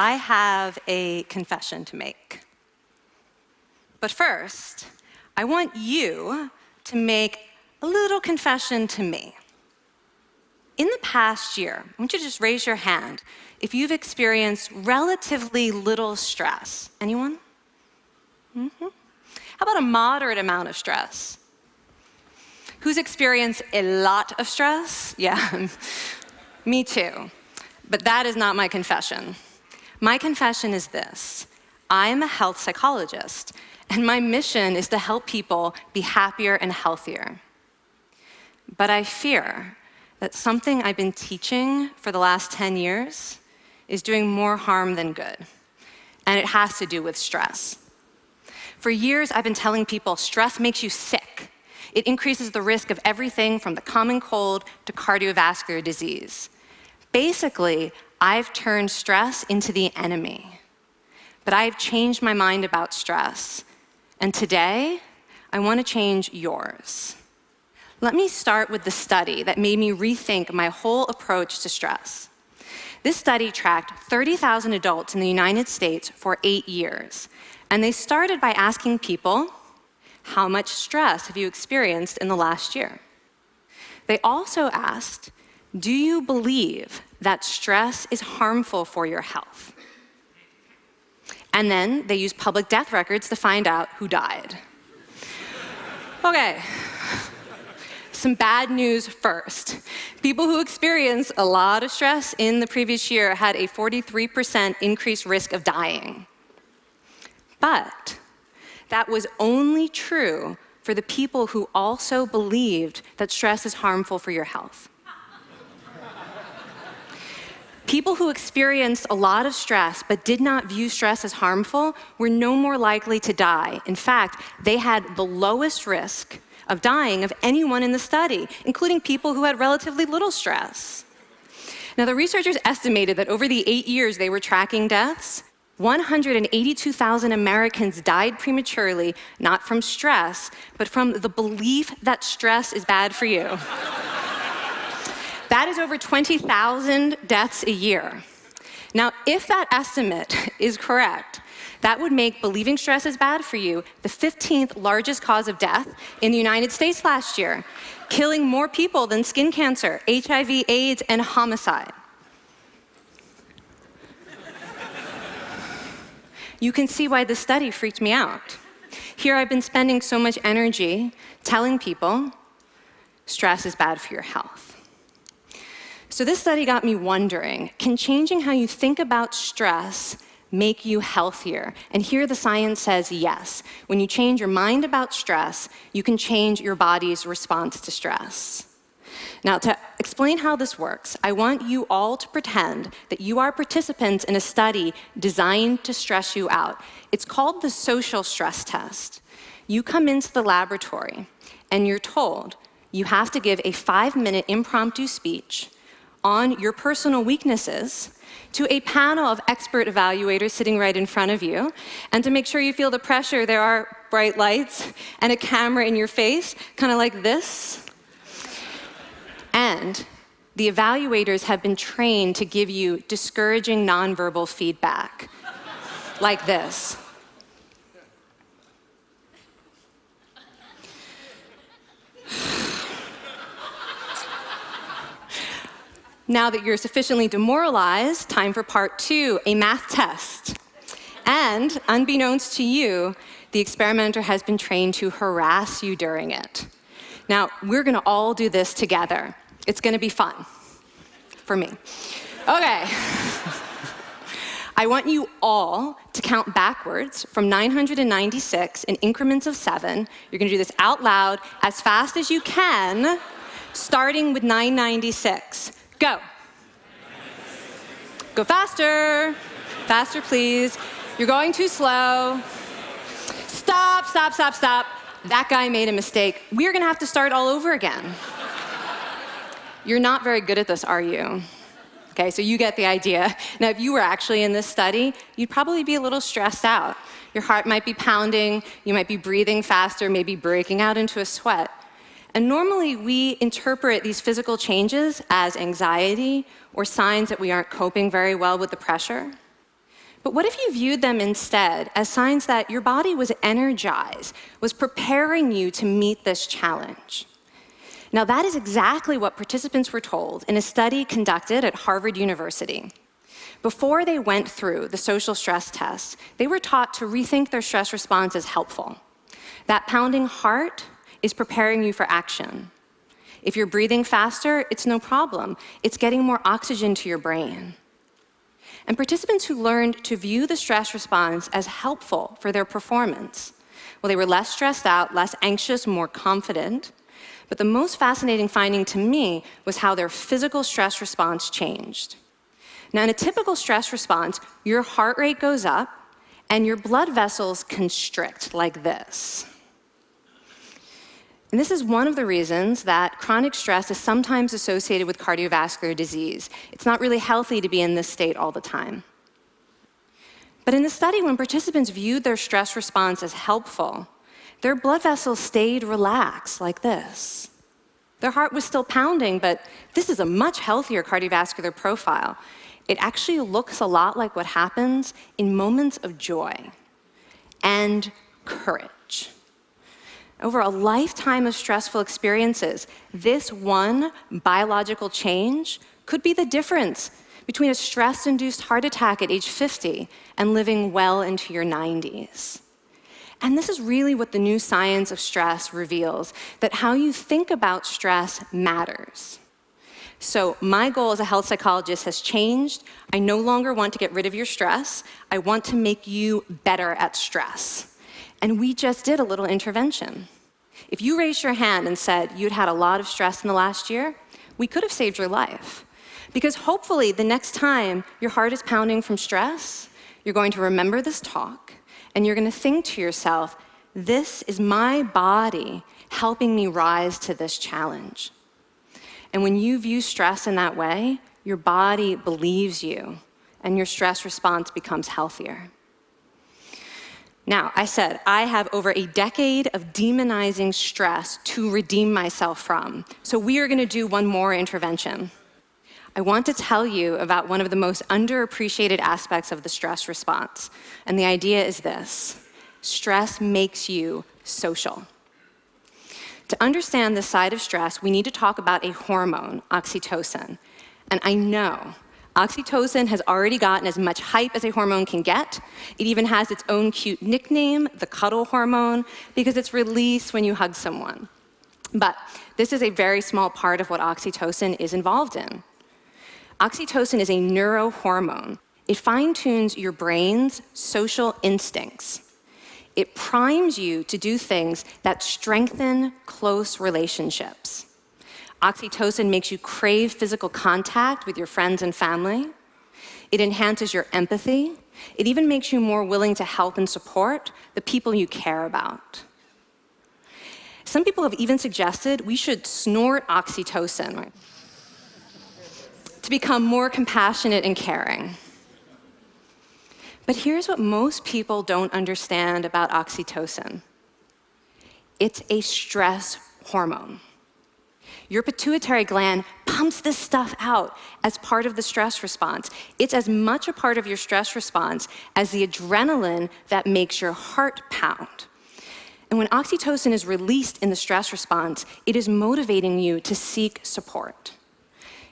I have a confession to make. But first, I want you to make a little confession to me. In the past year, I want you to just raise your hand if you've experienced relatively little stress. Anyone? How about a moderate amount of stress? Who's experienced a lot of stress? Yeah, me too. But that is not my confession. My confession is this: I'm a health psychologist, and my mission is to help people be happier and healthier. But I fear that something I've been teaching for the last 10 years is doing more harm than good, and it has to do with stress. For years, I've been telling people stress makes you sick. It increases the risk of everything from the common cold to cardiovascular disease. Basically, I've turned stress into the enemy. But I've changed my mind about stress, and today, I want to change yours. Let me start with the study that made me rethink my whole approach to stress. This study tracked 30,000 adults in the United States for 8 years, and they started by asking people, how much stress have you experienced in the last year? They also asked, do you believe that stress is harmful for your health? And then they used public death records to find out who died. Okay. Some bad news first. People who experienced a lot of stress in the previous year had a 43% increased risk of dying. But that was only true for the people who also believed that stress is harmful for your health. People who experienced a lot of stress but did not view stress as harmful were no more likely to die. In fact, they had the lowest risk of dying of anyone in the study, including people who had relatively little stress. Now, the researchers estimated that over the 8 years they were tracking deaths, 182,000 Americans died prematurely, not from stress, but from the belief that stress is bad for you. That is over 20,000 deaths a year. Now, if that estimate is correct, that would make believing stress is bad for you the 15th largest cause of death in the United States last year, killing more people than skin cancer, HIV, AIDS, and homicide. You can see why this study freaked me out. Here I've been spending so much energy telling people stress is bad for your health. So this study got me wondering, can changing how you think about stress make you healthier? And here the science says yes. When you change your mind about stress, you can change your body's response to stress. Now, to explain how this works, I want you all to pretend that you are participants in a study designed to stress you out. It's called the social stress test. You come into the laboratory, and you're told you have to give a 5-minute impromptu speech on your personal weaknesses to a panel of expert evaluators sitting right in front of you. And to make sure you feel the pressure, there are bright lights and a camera in your face, kind of like this. And the evaluators have been trained to give you discouraging nonverbal feedback, like this. Now that you're sufficiently demoralized, time for part 2, a math test. And unbeknownst to you, the experimenter has been trained to harass you during it. Now, we're going to all do this together. It's going to be fun. For me. Okay. I want you all to count backwards from 996 in increments of 7. You're going to do this out loud as fast as you can, starting with 996. Go. Go faster. Faster, please. You're going too slow. Stop, stop, stop, stop. That guy made a mistake. We're going to have to start all over again. You're not very good at this, are you? Okay, so you get the idea. Now, if you were actually in this study, you'd probably be a little stressed out. Your heart might be pounding. You might be breathing faster, maybe breaking out into a sweat. And normally, we interpret these physical changes as anxiety or signs that we aren't coping very well with the pressure. But what if you viewed them instead as signs that your body was energized, was preparing you to meet this challenge? Now, that is exactly what participants were told in a study conducted at Harvard University. Before they went through the social stress test, they were taught to rethink their stress response as helpful. That pounding heart is preparing you for action. If you're breathing faster, it's no problem. It's getting more oxygen to your brain. And participants who learned to view the stress response as helpful for their performance, well, they were less stressed out, less anxious, more confident. But the most fascinating finding to me was how their physical stress response changed. Now, in a typical stress response, your heart rate goes up and your blood vessels constrict like this. And this is one of the reasons that chronic stress is sometimes associated with cardiovascular disease. It's not really healthy to be in this state all the time. But in the study, when participants viewed their stress response as helpful, their blood vessels stayed relaxed like this. Their heart was still pounding, but this is a much healthier cardiovascular profile. It actually looks a lot like what happens in moments of joy and courage. Over a lifetime of stressful experiences, this one biological change could be the difference between a stress-induced heart attack at age 50 and living well into your 90s. And this is really what the new science of stress reveals, that how you think about stress matters. So my goal as a health psychologist has changed. I no longer want to get rid of your stress. I want to make you better at stress. And we just did a little intervention. If you raised your hand and said you'd had a lot of stress in the last year, we could have saved your life. Because hopefully the next time your heart is pounding from stress, you're going to remember this talk, and you're going to think to yourself, this is my body helping me rise to this challenge. And when you view stress in that way, your body believes you, and your stress response becomes healthier. Now, I said I have over a decade of demonizing stress to redeem myself from. So we are going to do one more intervention. I want to tell you about one of the most underappreciated aspects of the stress response. And the idea is this: stress makes you social. To understand this side of stress, we need to talk about a hormone, oxytocin. And I know oxytocin has already gotten as much hype as a hormone can get. It even has its own cute nickname, the cuddle hormone, because it's released when you hug someone. But this is a very small part of what oxytocin is involved in. Oxytocin is a neurohormone. It fine-tunes your brain's social instincts. It primes you to do things that strengthen close relationships. Oxytocin makes you crave physical contact with your friends and family. It enhances your empathy. It even makes you more willing to help and support the people you care about. Some people have even suggested we should snort oxytocin to become more compassionate and caring. But here's what most people don't understand about oxytocin. It's a stress hormone. Your pituitary gland pumps this stuff out as part of the stress response. It's as much a part of your stress response as the adrenaline that makes your heart pound. And when oxytocin is released in the stress response, it is motivating you to seek support.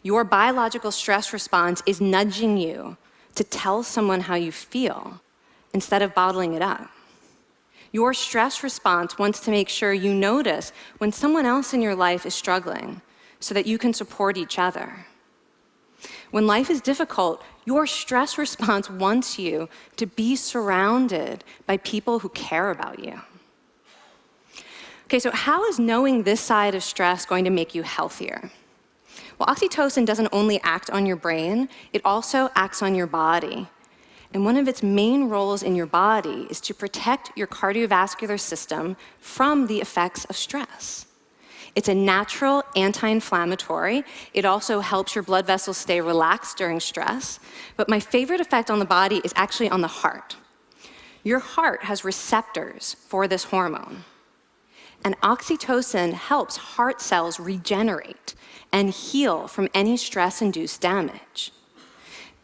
Your biological stress response is nudging you to tell someone how you feel instead of bottling it up. Your stress response wants to make sure you notice when someone else in your life is struggling so that you can support each other. When life is difficult, your stress response wants you to be surrounded by people who care about you. Okay, so how is knowing this side of stress going to make you healthier? Well, oxytocin doesn't only act on your brain, it also acts on your body. And one of its main roles in your body is to protect your cardiovascular system from the effects of stress. It's a natural anti-inflammatory. It also helps your blood vessels stay relaxed during stress. But my favorite effect on the body is actually on the heart. Your heart has receptors for this hormone. And oxytocin helps heart cells regenerate and heal from any stress-induced damage.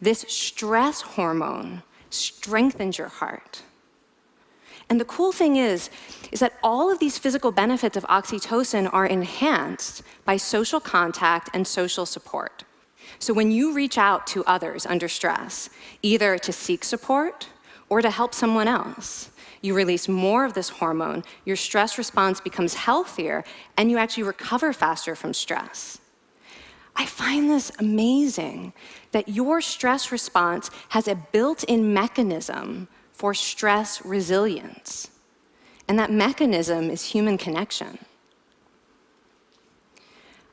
This stress hormone strengthens your heart. And the cool thing is that all of these physical benefits of oxytocin are enhanced by social contact and social support. So when you reach out to others under stress, either to seek support or to help someone else, you release more of this hormone, your stress response becomes healthier, and you actually recover faster from stress. I find this amazing that your stress response has a built-in mechanism for stress resilience. And that mechanism is human connection.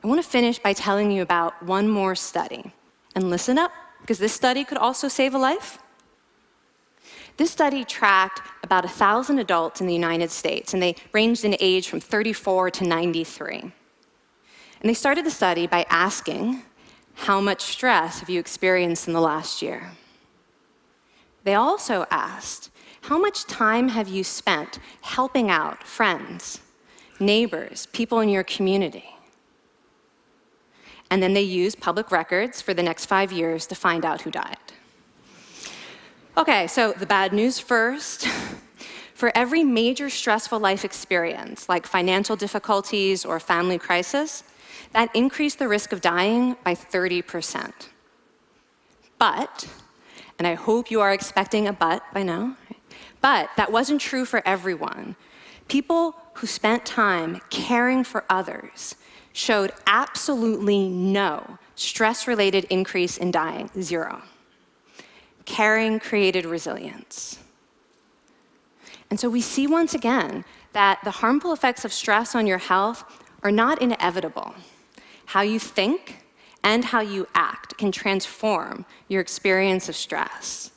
I want to finish by telling you about one more study. And listen up, because this study could also save a life. This study tracked about 1,000 adults in the United States, and they ranged in age from 34 to 93. And they started the study by asking, how much stress have you experienced in the last year? They also asked, how much time have you spent helping out friends, neighbors, people in your community? And then they used public records for the next 5 years to find out who died. Okay, so the bad news first. For every major stressful life experience, like financial difficulties or family crisis, that increased the risk of dying by 30%. But, and I hope you are expecting a but by now, but that wasn't true for everyone. People who spent time caring for others showed absolutely no stress-related increase in dying, 0. Caring created resilience. And so we see once again that the harmful effects of stress on your health are not inevitable. How you think and how you act can transform your experience of stress.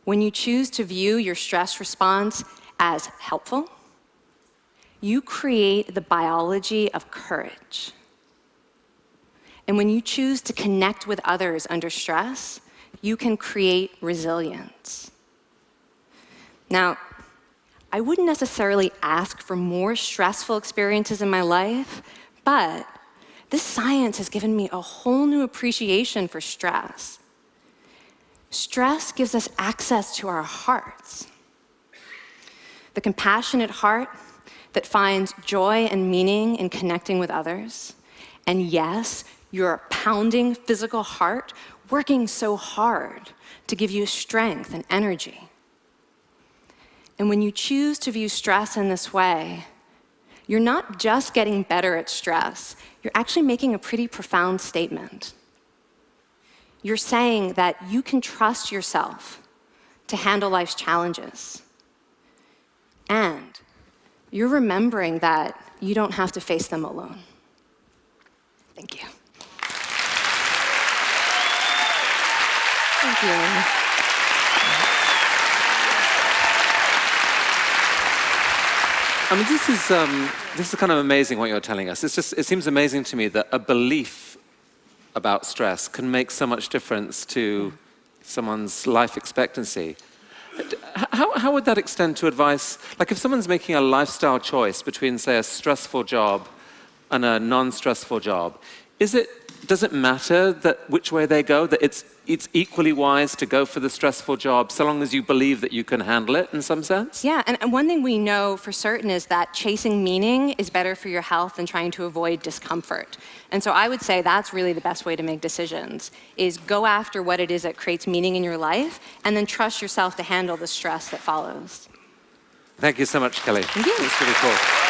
When you choose to view your stress response as helpful, you create the biology of courage. And when you choose to connect with others under stress, you can create resilience. Now, I wouldn't necessarily ask for more stressful experiences in my life, but this science has given me a whole new appreciation for stress. Stress gives us access to our hearts. The compassionate heart that finds joy and meaning in connecting with others. And yes, your pounding physical heart working so hard to give you strength and energy. And when you choose to view stress in this way, you're not just getting better at stress, you're actually making a pretty profound statement. You're saying that you can trust yourself to handle life's challenges. And you're remembering that you don't have to face them alone. Thank you. Thank you. I mean, this is kind of amazing what you're telling us. It seems amazing to me that a belief about stress can make so much difference to someone's life expectancy. How would that extend to advice? Like if someone's making a lifestyle choice between, say, a stressful job and a non-stressful job, does it matter that which way they go, that it's equally wise to go for the stressful job so long as you believe that you can handle it in some sense? Yeah, and one thing we know for certain is that chasing meaning is better for your health than trying to avoid discomfort. And so I would say that's really the best way to make decisions, is go after what it is that creates meaning in your life, and then trust yourself to handle the stress that follows. Thank you so much, Kelly. Thank you. It's really cool.